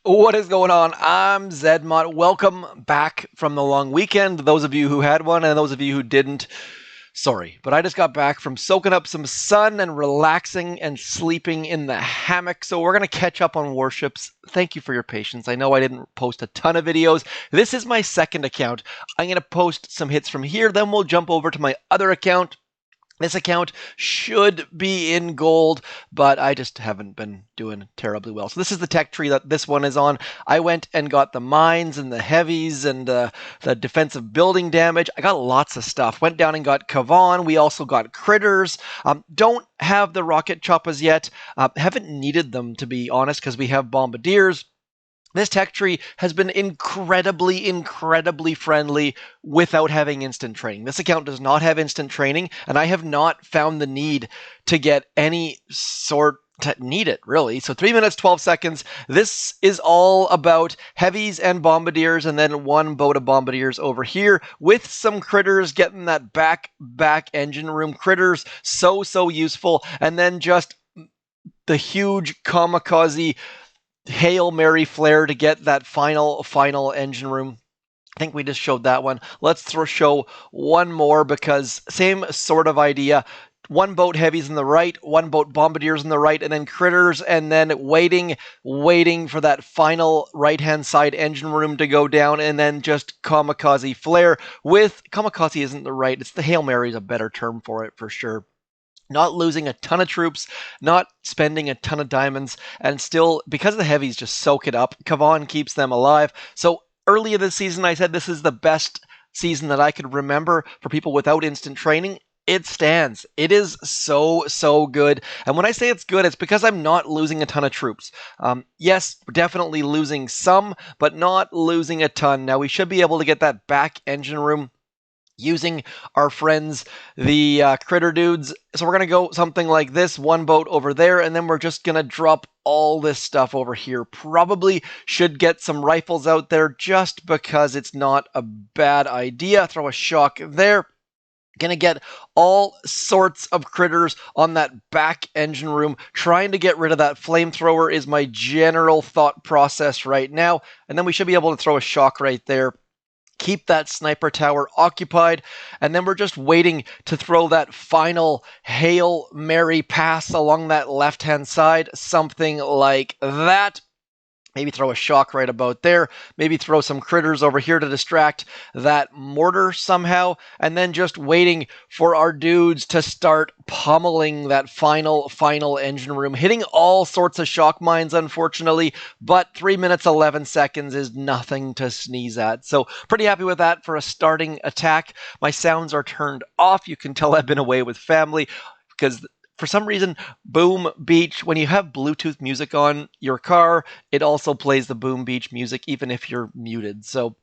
What is going on? I'm Zedmont. Welcome back from the long weekend. Those of you who had one and those of you who didn't, sorry. But I just got back from soaking up some sun and relaxing and sleeping in the hammock. So we're going to catch up on warships. Thank you for your patience. I know I didn't post a ton of videos. This is my second account. I'm going to post some hits from here. Then we'll jump over to my other account. This account should be in gold, but I just haven't been doing terribly well. So this is the tech tree that this one is on. I went and got the mines and the heavies and the defensive building damage. I got lots of stuff. Went down and got Kavan. We also got critters. Don't have the rocket choppas yet. Haven't needed them, to be honest, because we have bombardiers. This tech tree has been incredibly friendly without having instant training. This account does not have instant training, and I have not found the need to get any sort to need it, really. So 3 minutes, 12 seconds. This is all about heavies and bombardiers, and then one boat of bombardiers over here with some critters, getting that back engine room. Critters, so useful. And then just the huge kamikaze Hail Mary flare to get that final engine room. I think we just showed that one. Let's show one more because same sort of idea. One boat heavies on the right, one boat bombardiers on the right, and then critters, and then waiting for that final right-hand side engine room to go down, and then just kamikaze flare with, kamikaze isn't the right, it's the Hail Mary is a better term for it for sure. Not losing a ton of troops, not spending a ton of diamonds, and still, because the heavies just soak it up, Kavan keeps them alive. So earlier this season, I said this is the best season that I could remember for people without instant training. It stands. It is so good. And when I say it's good, it's because I'm not losing a ton of troops. Yes, definitely losing some, but not losing a ton. Now, we should be able to get that back engine room using our friends, the critter dudes. So we're going to go something like this, one boat over there, and then we're just going to drop all this stuff over here. Probably should get some rifles out there just because it's not a bad idea. Throw a shock there. Gonna get all sorts of critters on that back engine room. Trying to get rid of that flamethrower is my general thought process right now. And then we should be able to throw a shock right there. Keep that sniper tower occupied, and then we're just waiting to throw that final Hail Mary pass along that left-hand side, something like that. Maybe throw a shock right about there. Maybe throw some critters over here to distract that mortar somehow. And then just waiting for our dudes to start pummeling that final engine room. Hitting all sorts of shock mines, unfortunately. But 3 minutes, 11 seconds is nothing to sneeze at. So pretty happy with that for a starting attack. My sounds are turned off. You can tell I've been away with family because for some reason, Boom Beach, when you have Bluetooth music on your car, it also plays the Boom Beach music, even if you're muted. So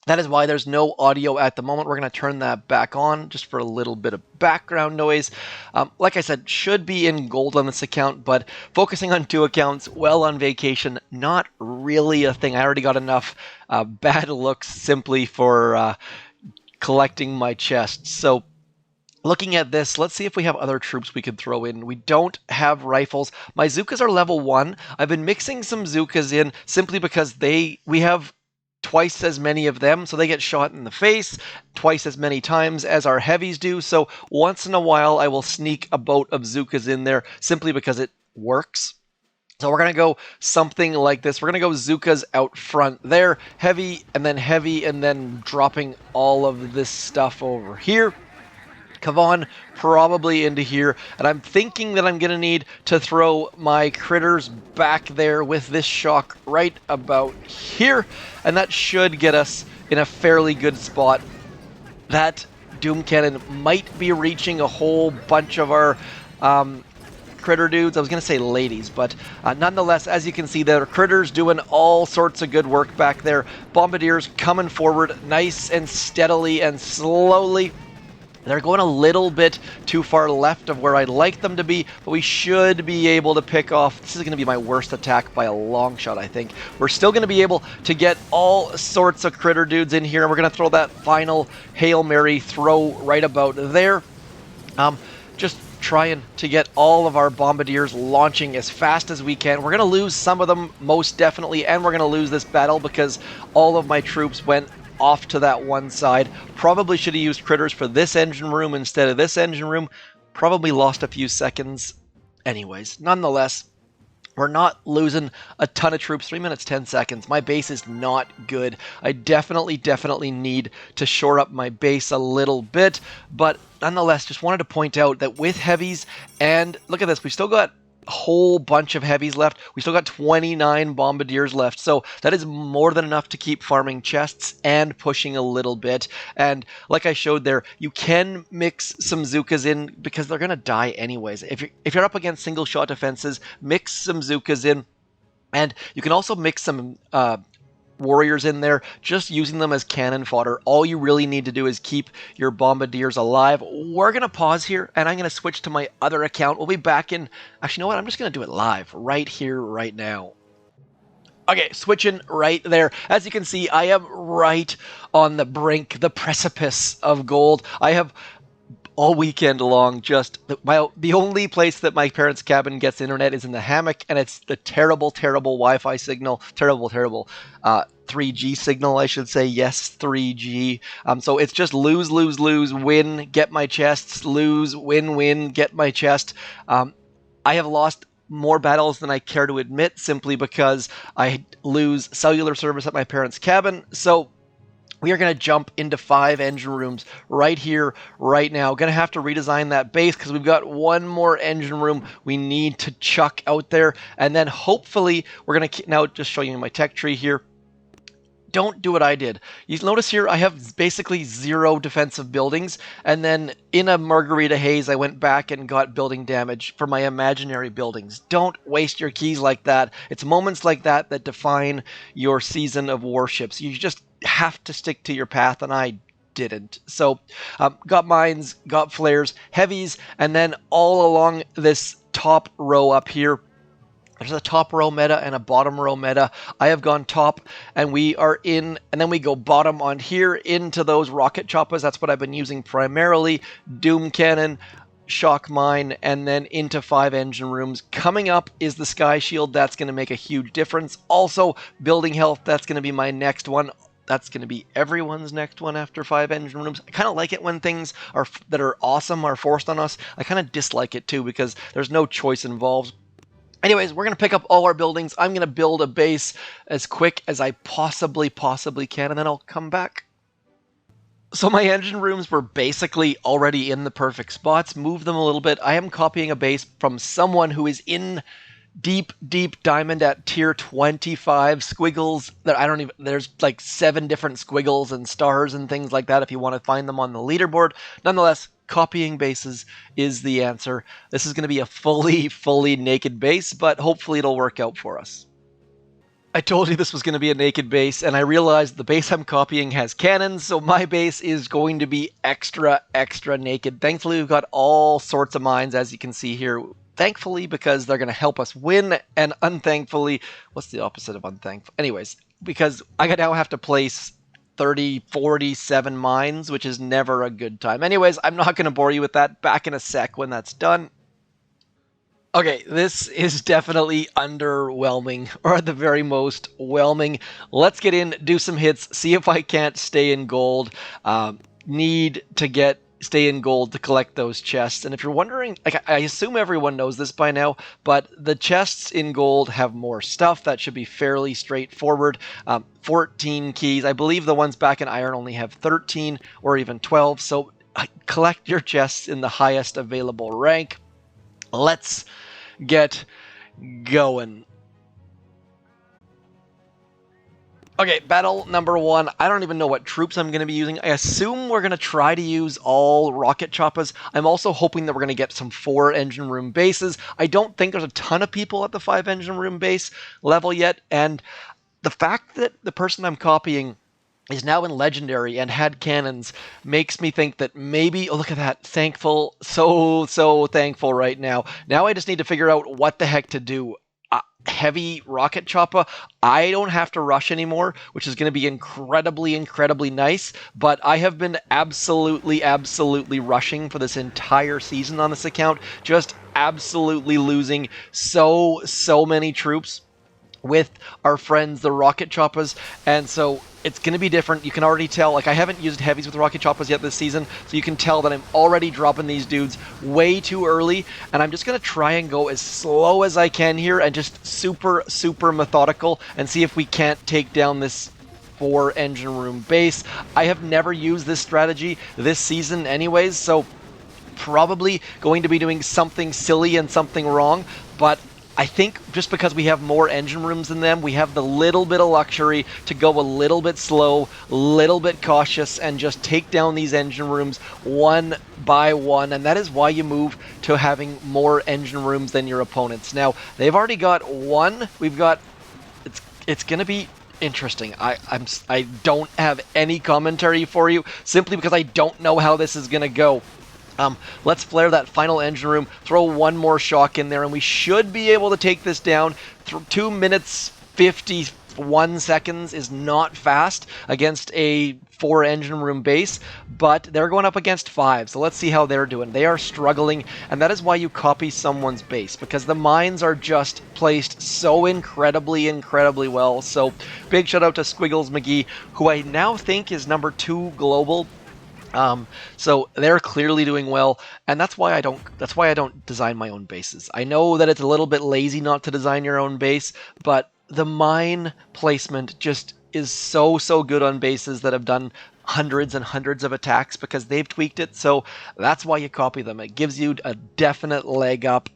that is why there's no audio at the moment. We're going to turn that back on just for a little bit of background noise. Like I said, should be in gold on this account, but focusing on two accounts while on vacation, not really a thing. I already got enough bad looks simply for collecting my chest. So looking at this, let's see if we have other troops we could throw in. We don't have rifles. My Zookas are level 1. I've been mixing some Zookas in simply because we have twice as many of them, so they get shot in the face twice as many times as our heavies do. So once in a while, I will sneak a boat of Zookas in there simply because it works. So we're going to go something like this. We're going to go Zookas out front there, heavy, and then dropping all of this stuff over here. Kavan probably into here, and I'm thinking that I'm going to need to throw my critters back there with this shock right about here, and that should get us in a fairly good spot. That Doom Cannon might be reaching a whole bunch of our critter dudes. I was going to say ladies, but nonetheless, as you can see, there are critters doing all sorts of good work back there. Bombardiers coming forward nice and steadily and slowly. They're going a little bit too far left of where I'd like them to be, but we should be able to pick off. This is going to be my worst attack by a long shot, I think. We're still going to be able to get all sorts of critter dudes in here, and we're going to throw that final Hail Mary throw right about there. Just trying to get all of our bombardiers launching as fast as we can. We're going to lose some of them, most definitely, and we're going to lose this battle because all of my troops went off to that one side. Probably should have used critters for this engine room instead of this engine room. Probably lost a few seconds. Anyways, nonetheless, we're not losing a ton of troops. 3 minutes, 10 seconds. My base is not good. I definitely need to shore up my base a little bit. But nonetheless, just wanted to point out that with heavies, and look at this, we've still got a whole bunch of heavies left. We still got 29 bombardiers left. So that is more than enough to keep farming chests and pushing a little bit. And like I showed there, you can mix some Zukas in because they're going to die anyways. If you're up against single shot defenses, mix some Zukas in. And you can also mix some warriors in there, just using them as cannon fodder. All you really need to do is keep your bombardiers alive. We're going to pause here, and I'm going to switch to my other account. We'll be back in... Actually, you know what? I'm just going to do it live right here, right now. Okay, switching right there. As you can see, I am right on the brink, the precipice of gold. I have... all weekend long, just the only place that my parents' cabin gets internet is in the hammock, and it's the terrible Wi-Fi signal, terrible 3G signal, I should say. Yes, 3G. So it's just lose, win, get my chests, lose, win, get my chest. I have lost more battles than I care to admit, simply because I lose cellular service at my parents' cabin. So we are going to jump into 5 engine rooms right here, right now. Going to have to redesign that base because we've got one more engine room we need to chuck out there. And then hopefully we're going to now just show you my tech tree here. Don't do what I did. You notice here I have basically 0 defensive buildings, and then in a Margarita Haze I went back and got building damage for my imaginary buildings. Don't waste your keys like that. It's moments like that that define your season of warships. You just have to stick to your path, and I didn't. So got mines, got flares, heavies, and then all along this top row up here, there's a top row meta and a bottom row meta. I have gone top, and we are in, and then we go bottom on here into those rocket choppas. That's what I've been using primarily. Doom cannon, shock mine, and then into 5 engine rooms. Coming up is the sky shield. That's going to make a huge difference. Also, building health, that's going to be my next one. That's going to be everyone's next one after 5 engine rooms. I kind of like it when things that are awesome are forced on us. I kind of dislike it too because there's no choice involved. Anyways, we're going to pick up all our buildings. I'm going to build a base as quick as I possibly can, and then I'll come back. So my engine rooms were basically already in the perfect spots. Move them a little bit. I am copying a base from someone who is in deep diamond at tier 25. Squiggles that I don't even... There's like 7 different squiggles and stars and things like that if you want to find them on the leaderboard. Nonetheless, copying bases is the answer. This is going to be a fully naked base, but hopefully it'll work out for us. I told you this was going to be a naked base, and I realized the base I'm copying has cannons, so my base is going to be extra naked. Thankfully, we've got all sorts of mines, as you can see here. Thankfully, because they're going to help us win, and unthankfully... What's the opposite of unthankful? Anyways, because I now have to place 47 mines, which is never a good time. Anyways, I'm not going to bore you with that. Back in a sec when that's done. Okay, this is definitely underwhelming, or at the very most, whelming. Let's get in, do some hits, see if I can't stay in gold. Need to stay in gold to collect those chests. And if you're wondering, like, I assume everyone knows this by now, but the chests in gold have more stuff. That should be fairly straightforward. 14 keys. I believe the ones back in iron only have 13 or even 12. So collect your chests in the highest available rank. Let's get going. Okay, battle number 1. I don't even know what troops I'm going to be using. I assume we're going to try to use all rocket choppas. I'm also hoping that we're going to get some 4 engine room bases. I don't think there's a ton of people at the 5 engine room base level yet, and the fact that the person I'm copying is now in legendary and had cannons makes me think that maybe... Oh, look at that. Thankful. So thankful right now. Now I just need to figure out what the heck to do. heavy rocket choppa, I don't have to rush anymore, which is going to be incredibly nice. But I have been absolutely rushing for this entire season on this account, just absolutely losing so many troops with our friends, the Rocket Choppas, and so it's going to be different. You can already tell, like, I haven't used heavies with Rocket Choppas yet this season, so you can tell that I'm already dropping these dudes way too early, and I'm just going to try and go as slow as I can here and just super methodical and see if we can't take down this 4 engine room base. I have never used this strategy this season anyways, so probably going to be doing something silly and something wrong, but I think just because we have more engine rooms than them, we have the little bit of luxury to go a little bit slow, little bit cautious, and just take down these engine rooms one by one. And that is why you move to having more engine rooms than your opponents. Now, they've already got one. We've got... It's going to be interesting. I don't have any commentary for you, simply because I don't know how this is going to go. Let's flare that final engine room, throw one more shock in there, and we should be able to take this down. 2 minutes 51 seconds is not fast against a 4 engine room base, but they're going up against 5, so let's see how they're doing. They are struggling, and that is why you copy someone's base, because the mines are just placed so incredibly well. So big shout out to Squiggles McGee, who I now think is number 2 global. So they're clearly doing well, and that's why I don't design my own bases. I know that it's a little bit lazy not to design your own base, but the mine placement just is so good on bases that have done hundreds and hundreds of attacks because they've tweaked it. So that's why you copy them. It gives you a definite leg up.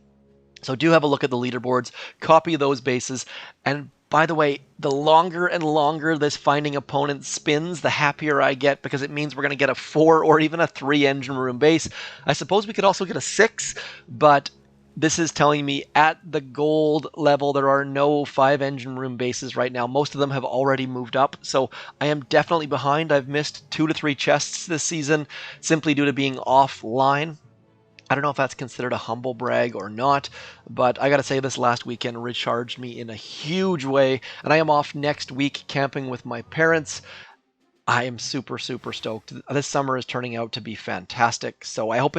So do have a look at the leaderboards, copy those bases, and by the way, the longer and longer this finding opponent spins, the happier I get, because it means we're going to get a 4 or even a 3 engine room base. I suppose we could also get a 6, but this is telling me at the gold level there are no 5 engine room bases right now. Most of them have already moved up, so I am definitely behind. I've missed 2 to 3 chests this season simply due to being offline. I don't know if that's considered a humble brag or not, but I gotta say this last weekend recharged me in a huge way, and I am off next week camping with my parents. I am super stoked. This summer is turning out to be fantastic, so I hope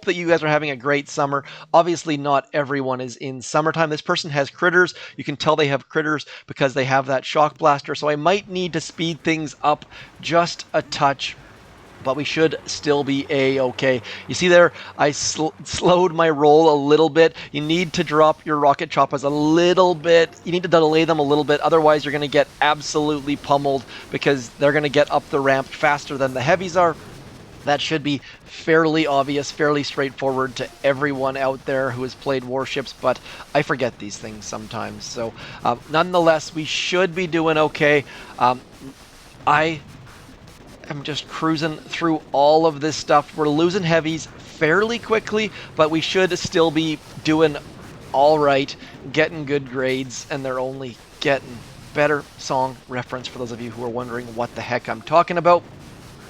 that you guys are having a great summer. Obviously, not everyone is in summertime. This person has critters. You can tell they have critters because they have that shock blaster, so I might need to speed things up just a touch, but we should still be A-okay. You see there, I slowed my roll a little bit. You need to drop your rocket choppas a little bit. You need to delay them a little bit, otherwise you're going to get absolutely pummeled because they're going to get up the ramp faster than the heavies are. That should be fairly obvious, fairly straightforward to everyone out there who has played Warships, but I forget these things sometimes. So nonetheless, we should be doing okay. I'm just cruising through all of this stuff. We're losing heavies fairly quickly, but we should still be doing all right, getting good grades, and they're only getting better. Song reference for those of you who are wondering what the heck I'm talking about.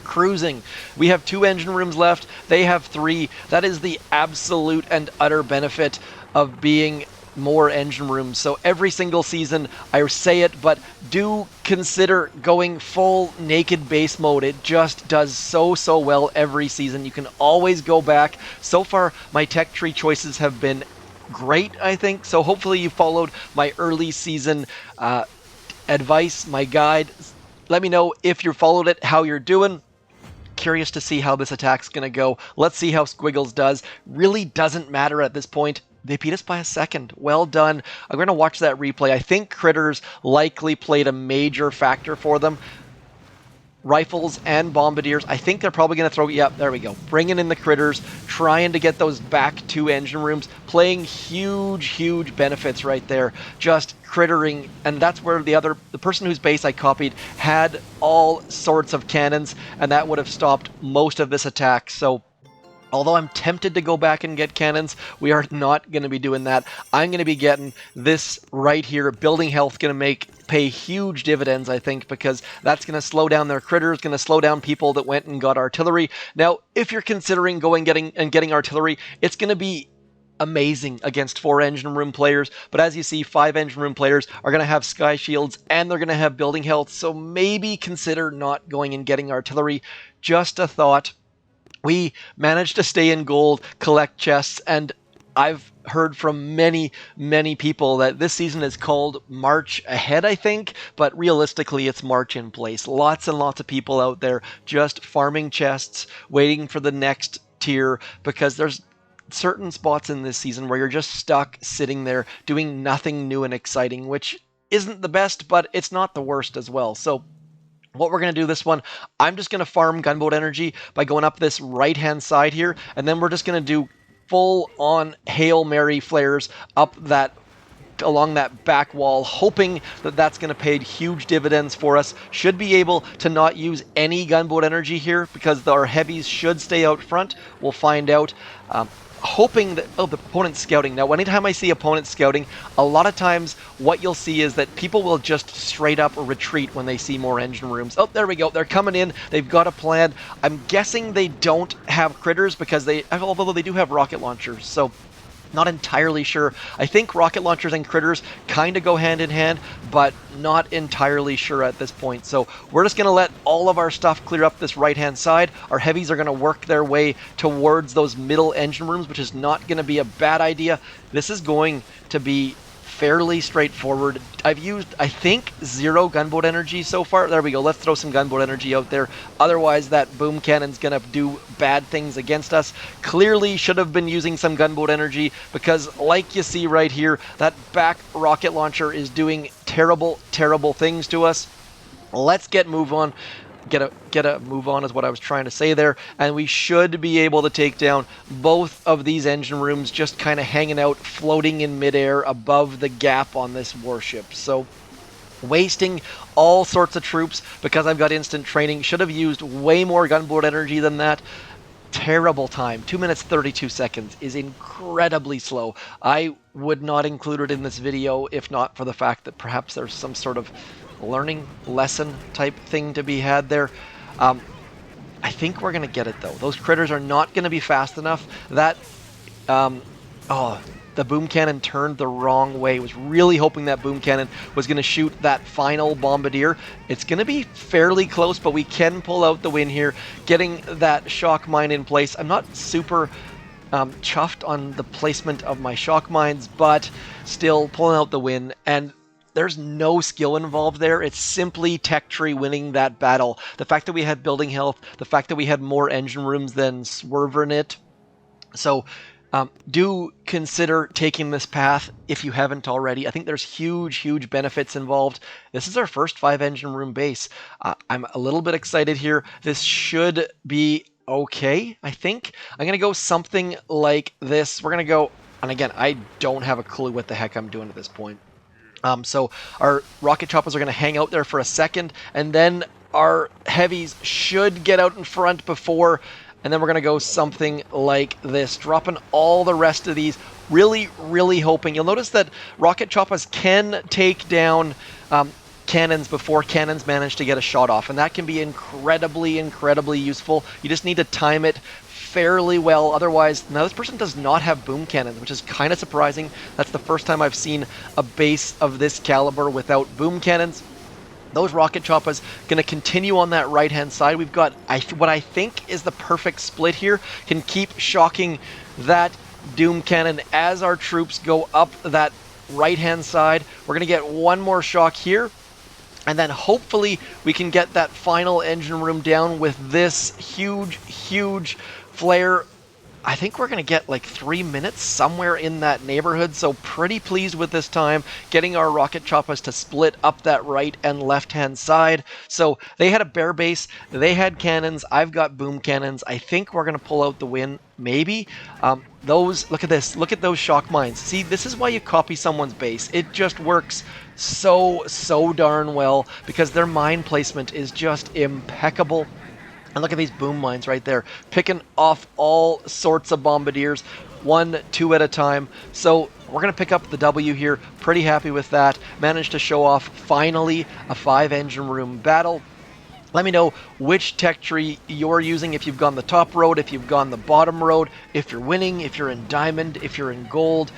Cruising. We have 2 engine rooms left. They have 3. That is the absolute and utter benefit of being more engine rooms. So every single season I say it, but do consider going full naked base mode. It just does so well every season. You can always go back. So far my tech tree choices have been great, I think, so hopefully you followed my early season advice, my guide. Let me know if you followed it, how you're doing. Curious to see how this attack's gonna go. Let's see how Squiggles does. Really doesn't matter at this point. They beat us by a second. Well done. I'm going to watch that replay. I think critters likely played a major factor for them. Rifles and bombardiers. I think they're probably going to throw... Yep, there we go. Bringing in the critters. Trying to get those back 2 engine rooms. Playing huge benefits right there. Just crittering. And that's where the person whose base I copied had all sorts of cannons. And that would have stopped most of this attack. So although I'm tempted to go back and get cannons, we are not going to be doing that. I'm going to be getting this right here. Building health going to pay huge dividends, I think, because that's going to slow down their critters, going to slow down people that went and got artillery. Now, if you're considering getting artillery, it's going to be amazing against 4 engine room players, but as you see, 5 engine room players are going to have sky shields and they're going to have building health, so maybe consider not going and getting artillery. Just a thought. We managed to stay in gold, collect chests, and I've heard from many, many people that this season is called March ahead, I think, but realistically it's March in place. Lots and lots of people out there just farming chests, waiting for the next tier, because there's certain spots in this season where you're just stuck sitting there doing nothing new and exciting, which isn't the best, but it's not the worst as well. So what we're going to do this one, I'm just going to farm gunboat energy by going up this right-hand side here, and then we're just going to do full-on Hail Mary flares up that along that back wall, hoping that that's going to pay huge dividends for us. Should be able to not use any gunboat energy here because our heavies should stay out front. We'll find out. Hoping that, the opponent's scouting. Now, anytime I see opponents scouting, a lot of times what you'll see is that people will just straight up retreat when they see more engine rooms. Oh, there we go. They're coming in. They've got a plan. I'm guessing they don't have critters because although they do have rocket launchers. So not entirely sure. I think rocket launchers and critters kind of go hand in hand, but not entirely sure at this point. So we're just going to let all of our stuff clear up this right-hand side. Our heavies are going to work their way towards those middle engine rooms, which is not going to be a bad idea. This is going to be fairly straightforward. I've used, I think, 0 gunboat energy so far. There we go. Let's throw some gunboat energy out there. Otherwise, that boom cannon's going to do bad things against us. Clearly should have been using some gunboat energy because, like you see right here, that back rocket launcher is doing terrible, terrible things to us. Let's get move on. Get a move on is what I was trying to say there, and we should be able to take down both of these engine rooms just kind of hanging out, floating in midair above the gap on this warship. So wasting all sorts of troops because I've got instant training. Should have used way more gunboat energy than that. Terrible time. 2 minutes 32 seconds is incredibly slow. I would not include it in this video if not for the fact that perhaps there's some sort of learning lesson type thing to be had there. I think we're going to get it though. Those critters are not going to be fast enough. That the boom cannon turned the wrong way. Was really hoping that boom cannon was going to shoot that final bombardier. It's going to be fairly close, but we can pull out the win here, getting that shock mine in place. I'm not super chuffed on the placement of my shock mines, but still pulling out the win. And there's no skill involved there. It's simply tech tree winning that battle. The fact that we had building health, the fact that we had more engine rooms than Swervernit. So do consider taking this path if you haven't already. I think there's huge, huge benefits involved. This is our first 5 engine room base. I'm a little bit excited here. This should be okay, I think. I'm going to go something like this. We're going to go, and again, I don't have a clue what the heck I'm doing at this point. So our rocket choppas are going to hang out there for a second, and then our heavies should get out in front before, and then we're going to go something like this, dropping all the rest of these, really, really hoping. You'll notice that rocket choppas can take down cannons before cannons manage to get a shot off, and that can be incredibly, incredibly useful. You just need to time it fairly well. Otherwise, now this person does not have boom cannons, which is kind of surprising. That's the first time I've seen a base of this caliber without boom cannons. Those rocket choppas going to continue on that right-hand side. We've got what I think is the perfect split here. Can keep shocking that doom cannon as our troops go up that right-hand side. We're going to get one more shock here. And then hopefully we can get that final engine room down with this huge, huge flare. I think we're going to get like 3 minutes somewhere in that neighborhood. So pretty pleased with this time, getting our rocket choppas to split up that right and left hand side. So they had a bear base, they had cannons, I've got boom cannons. I think we're going to pull out the win, maybe. Look at this, look at those shock mines. See, this is why you copy someone's base. It just works so darn well because their mine placement is just impeccable. And look at these boom mines right there, picking off all sorts of bombardiers, 1, 2 at a time. So we're going to pick up the W here. Pretty happy with that. Managed to show off, finally, a 5 engine room battle. Let me know which tech tree you're using, if you've gone the top road, if you've gone the bottom road, if you're winning, if you're in diamond, if you're in gold.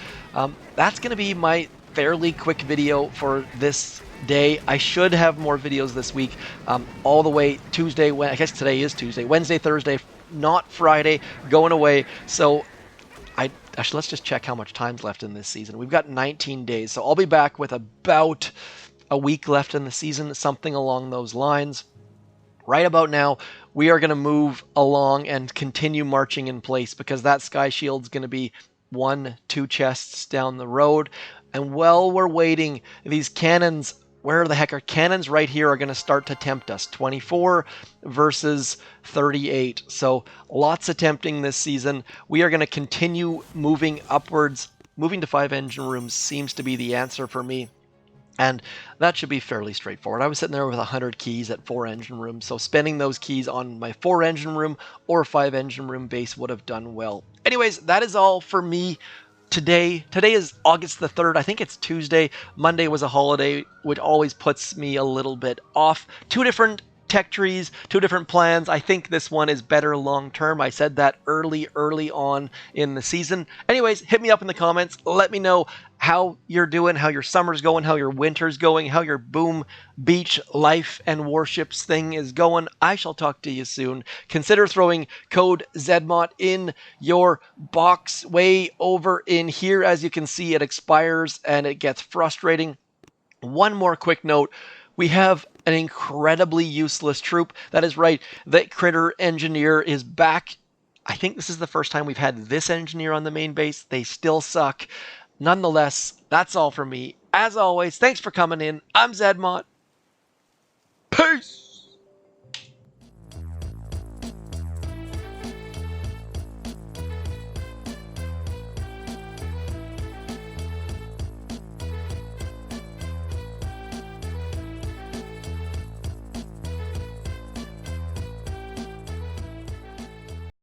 That's going to be my fairly quick video for this day. I should have more videos this week, all the way Tuesday. I guess today is Tuesday, Wednesday, Thursday, not Friday, going away. So actually, let's just check how much time's left in this season. We've got 19 days, so I'll be back with about a week left in the season, something along those lines. Right about now, we are going to move along and continue marching in place because that sky shield's going to be 1-2 chests down the road. And while we're waiting, these cannons, where the heck are cannons right here, are going to start to tempt us. 24 versus 38. So lots of tempting this season. We are going to continue moving upwards. Moving to 5 engine rooms seems to be the answer for me. And that should be fairly straightforward. I was sitting there with 100 keys at 4 engine rooms, so spending those keys on my 4 engine room or 5 engine room base would have done well. Anyways, that is all for me today. Today is August the 3rd. I think it's Tuesday. Monday was a holiday, which always puts me a little bit off. 2 different tech trees, 2 different plans. I think this one is better long term. I said that early on in the season. Anyways, hit me up in the comments. Let me know how you're doing, how your summer's going, how your winter's going, how your Boom Beach life and warships thing is going. I shall talk to you soon. Consider throwing code ZMOT in your box way over in here. As you can see, it expires and it gets frustrating. One more quick note. We have an incredibly useless troop. That is right. The Critter Engineer is back. I think this is the first time we've had this engineer on the main base. They still suck. Nonetheless, that's all from me. As always, thanks for coming in. I'm ZMOT. Peace!